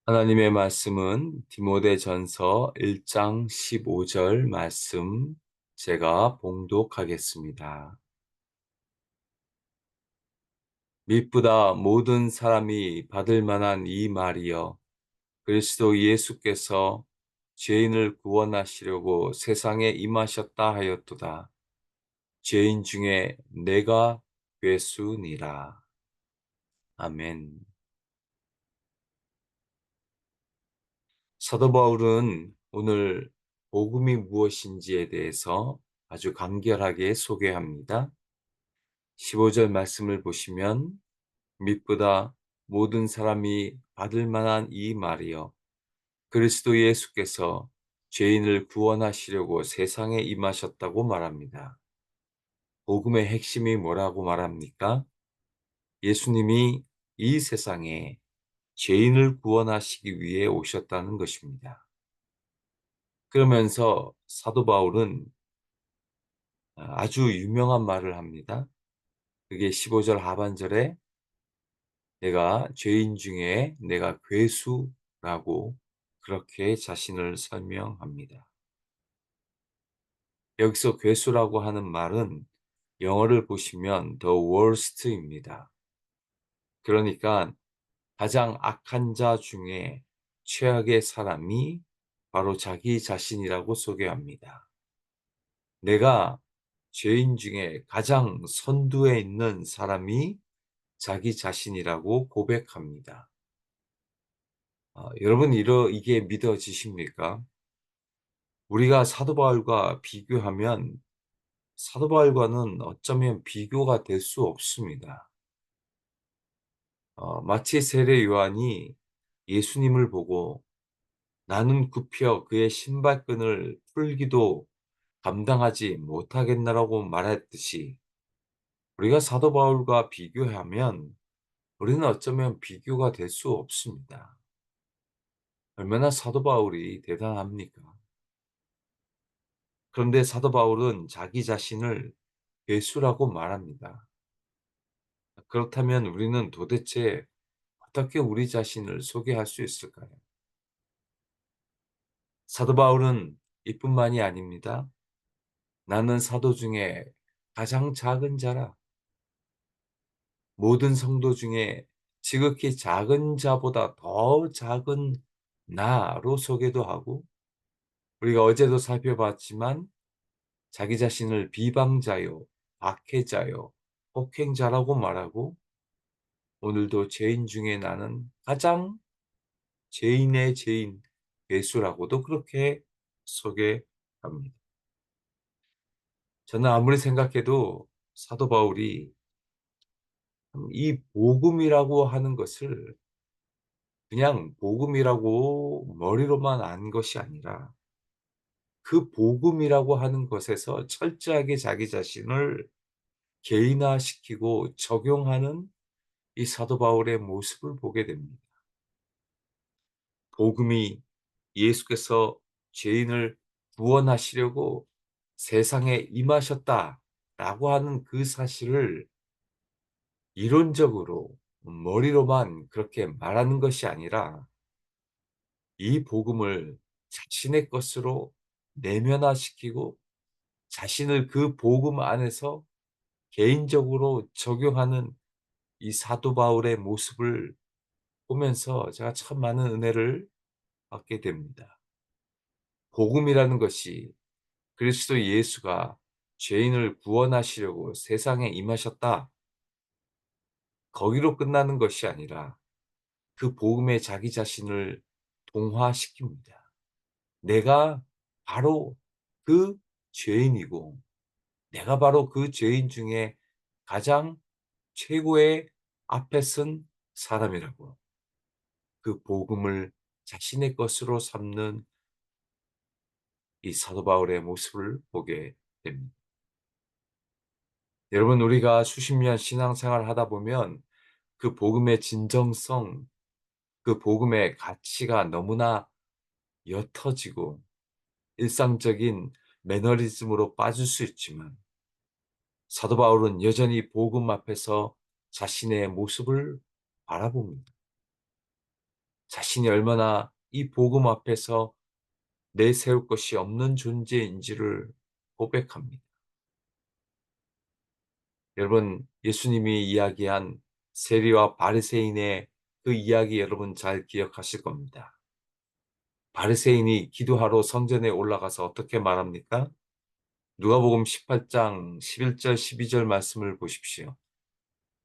하나님의 말씀은 디모데전서 1장 15절 말씀 제가 봉독하겠습니다. mit보다 모든 사람이 받을 만한 이 말이여 그리스도 예수께서 죄인을 구원하시려고 세상에 임하셨다 하였도다. 죄인 중에 내가 괴수니라. 아멘. 사도 바울은 오늘 복음이 무엇인지에 대해서 아주 간결하게 소개합니다. 15절 말씀을 보시면 mit보다 모든 사람이 받을 만한 이 말이여 그리스도 예수께서 죄인을 구원하시려고 세상에 임하셨다고 말합니다. 복음의 핵심이 뭐라고 말합니까? 예수님이 이 세상에 죄인을 구원하시기 위해 오셨다는 것입니다. 그러면서 사도 바울은 아주 유명한 말을 합니다. 그게 15절 하반절에 내가 죄인 중에 내가 괴수라고 그렇게 자신을 설명합니다. 여기서 괴수라고 하는 말은 영어를 보시면 the worst입니다. 그러니까 가장 악한 자 중에 최악의 사람이 바로 자기 자신이라고 소개합니다. 내가 죄인 중에 가장 선두에 있는 사람이 자기 자신이라고 고백합니다. 여러분, 이게 믿어지십니까? 우리가 사도 바울과 비교하면 사도 바울과는 어쩌면 비교가 될 수 없습니다. 마치 세례 요한이 예수님을 보고 나는 굽혀 그의 신발끈을 풀기도 감당하지 못하겠나라고 말했듯이 우리가 사도 바울과 비교하면 우리는 어쩌면 비교가 될 수 없습니다. 얼마나 사도 바울이 대단합니까? 그런데 사도 바울은 자기 자신을 괴수라고 말합니다. 그렇다면 우리는 도대체 어떻게 우리 자신을 소개할 수 있을까요? 사도 바울은 이뿐만이 아닙니다. 나는 사도 중에 가장 작은 자라. 모든 성도 중에 지극히 작은 자보다 더 작은 나로 소개도 하고 우리가 어제도 살펴봤지만 자기 자신을 비방자요, 박해자요, 폭행자라고 말하고 오늘도 죄인 중에 나는 가장 죄인의 죄인, 괴수라고도 그렇게 소개합니다. 저는 아무리 생각해도 사도 바울이 이 복음이라고 하는 것을 그냥 복음이라고 머리로만 안 것이 아니라 그 복음이라고 하는 것에서 철저하게 자기 자신을 개인화시키고 적용하는 이 사도 바울의 모습을 보게 됩니다. 복음이 예수께서 죄인을 구원하시려고 세상에 임하셨다라고 하는 그 사실을 이론적으로 머리로만 그렇게 말하는 것이 아니라 이 복음을 자신의 것으로 내면화시키고 자신을 그 복음 안에서 개인적으로 적용하는 이 사도 바울의 모습을 보면서 제가 참 많은 은혜를 받게 됩니다. 복음이라는 것이 그리스도 예수가 죄인을 구원하시려고 세상에 임하셨다. 거기로 끝나는 것이 아니라 그 복음에 자기 자신을 동화시킵니다. 내가 바로 그 죄인이고 내가 바로 그 죄인 중에 가장 최고의 앞에 선 사람이라고 그 복음을 자신의 것으로 삼는 이 사도 바울의 모습을 보게 됩니다. 여러분, 우리가 수십 년 신앙생활 하다 보면 그 복음의 진정성, 그 복음의 가치가 너무나 옅어지고 일상적인 매너리즘으로 빠질 수 있지만 사도 바울은 여전히 복음 앞에서 자신의 모습을 바라봅니다. 자신이 얼마나 이 복음 앞에서 내세울 것이 없는 존재인지를 고백합니다. 여러분, 예수님이 이야기한 세리와 바리새인의 그 이야기 여러분 잘 기억하실 겁니다. 바리새인이 기도하러 성전에 올라가서 어떻게 말합니까? 누가복음 18장 11절 12절 말씀을 보십시오.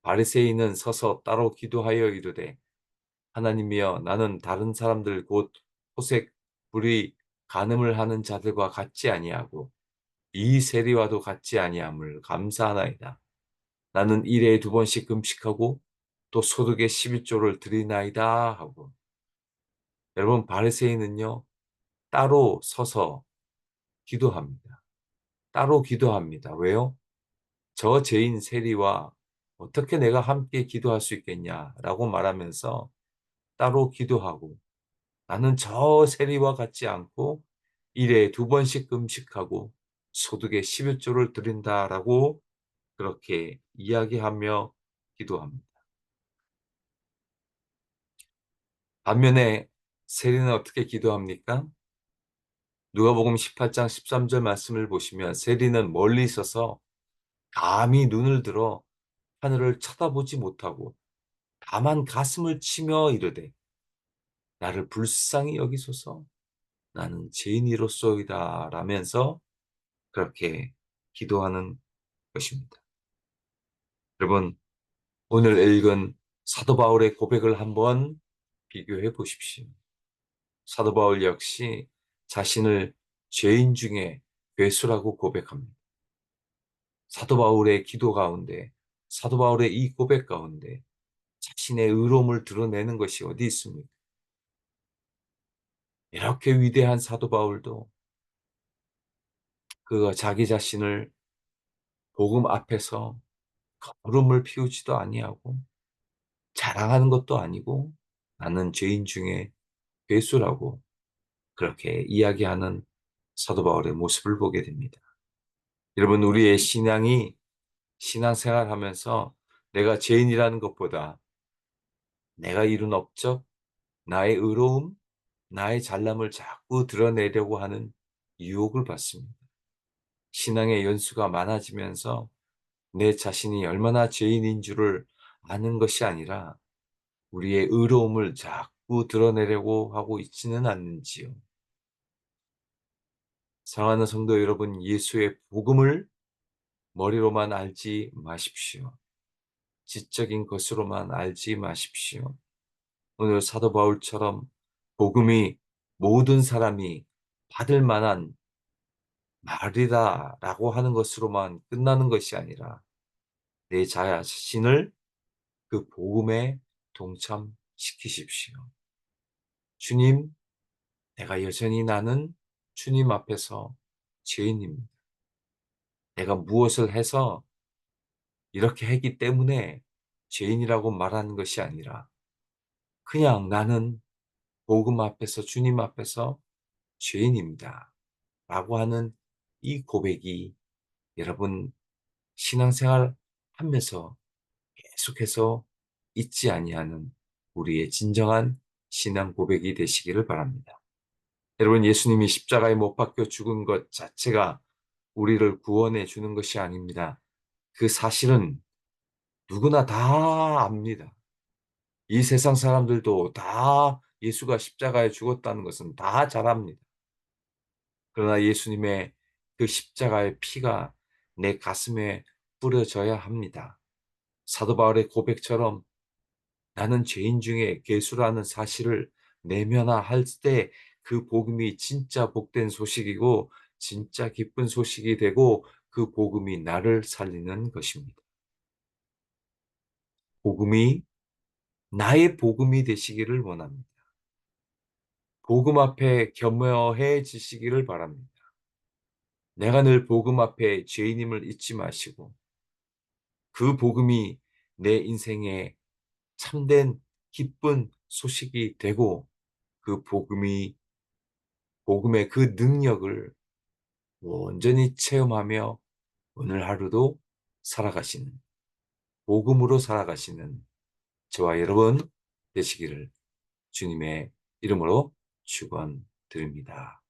바리새인은 서서 따로 기도하여 이르되 하나님이여 나는 다른 사람들 곧 호색, 불의, 간음을 하는 자들과 같지 아니하고 이 세리와도 같지 아니함을 감사하나이다. 나는 일에 2번씩 금식하고 또 소득의 11조를 드리나이다 하고. 여러분, 바리새인은요 따로 서서 기도합니다. 따로 기도합니다. 왜요? 저 죄인 세리와 어떻게 내가 함께 기도할 수 있겠냐라고 말하면서 따로 기도하고, 나는 저 세리와 같지 않고 일에 2번씩 금식하고 소득의 11조를 드린다라고 그렇게 이야기하며 기도합니다. 반면에 세리는 어떻게 기도합니까? 누가복음 18장 13절 말씀을 보시면 세리는 멀리 있어서 감히 눈을 들어 하늘을 쳐다보지 못하고 다만 가슴을 치며 이르되 나를 불쌍히 여기소서 나는 죄인이로소이다 라면서 그렇게 기도하는 것입니다. 여러분, 오늘 읽은 사도 바울의 고백을 한번 비교해 보십시오. 사도 바울 역시 자신을 죄인 중에 괴수라고 고백합니다. 사도 바울의 기도 가운데, 사도 바울의 이 고백 가운데 자신의 의로움을 드러내는 것이 어디 있습니까? 이렇게 위대한 사도 바울도 그 자기 자신을 복음 앞에서 거름을 피우지도 아니하고 자랑하는 것도 아니고 나는 죄인 중에 괴수라고 그렇게 이야기하는 사도 바울의 모습을 보게 됩니다. 여러분, 우리의 신앙이 신앙생활 하면서 내가 죄인이라는 것보다 내가 이룬 업적, 나의 의로움, 나의 잘남을 자꾸 드러내려고 하는 유혹을 받습니다. 신앙의 연수가 많아지면서 내 자신이 얼마나 죄인인 줄을 아는 것이 아니라 우리의 의로움을 자꾸 드러내려고 하고 있지는 않는지요. 사랑하는 성도 여러분, 예수의 복음을 머리로만 알지 마십시오. 지적인 것으로만 알지 마십시오. 오늘 사도 바울처럼 복음이 모든 사람이 받을 만한 말이다라고 하는 것으로만 끝나는 것이 아니라 내 자신을 그 복음에 동참시키십시오. 주님, 내가 여전히 나는 주님 앞에서 죄인입니다. 내가 무엇을 해서 이렇게 했기 때문에 죄인이라고 말하는 것이 아니라 그냥 나는 복음 앞에서 주님 앞에서 죄인입니다. 라고 하는 이 고백이 여러분 신앙생활 하면서 계속해서 잊지 아니하는 우리의 진정한 신앙 고백이 되시기를 바랍니다. 여러분, 예수님이 십자가에 못 박혀 죽은 것 자체가 우리를 구원해 주는 것이 아닙니다. 그 사실은 누구나 다 압니다. 이 세상 사람들도 다 예수가 십자가에 죽었다는 것은 다 잘 압니다. 그러나 예수님의 그 십자가의 피가 내 가슴에 뿌려져야 합니다. 사도 바울의 고백처럼 나는 죄인 중에 괴수라는 사실을 내면화할 때 그 복음이 진짜 복된 소식이고 진짜 기쁜 소식이 되고 그 복음이 나를 살리는 것입니다. 복음이 나의 복음이 되시기를 원합니다. 복음 앞에 겸허해지시기를 바랍니다. 내가 늘 복음 앞에 죄인임을 잊지 마시고 그 복음이 내 인생의 참된 기쁜 소식이 되고 그 복음의 그 능력을 온전히 체험하며 오늘 하루도 살아가시는, 복음으로 살아가시는 저와 여러분 되시기를 주님의 이름으로 축원드립니다.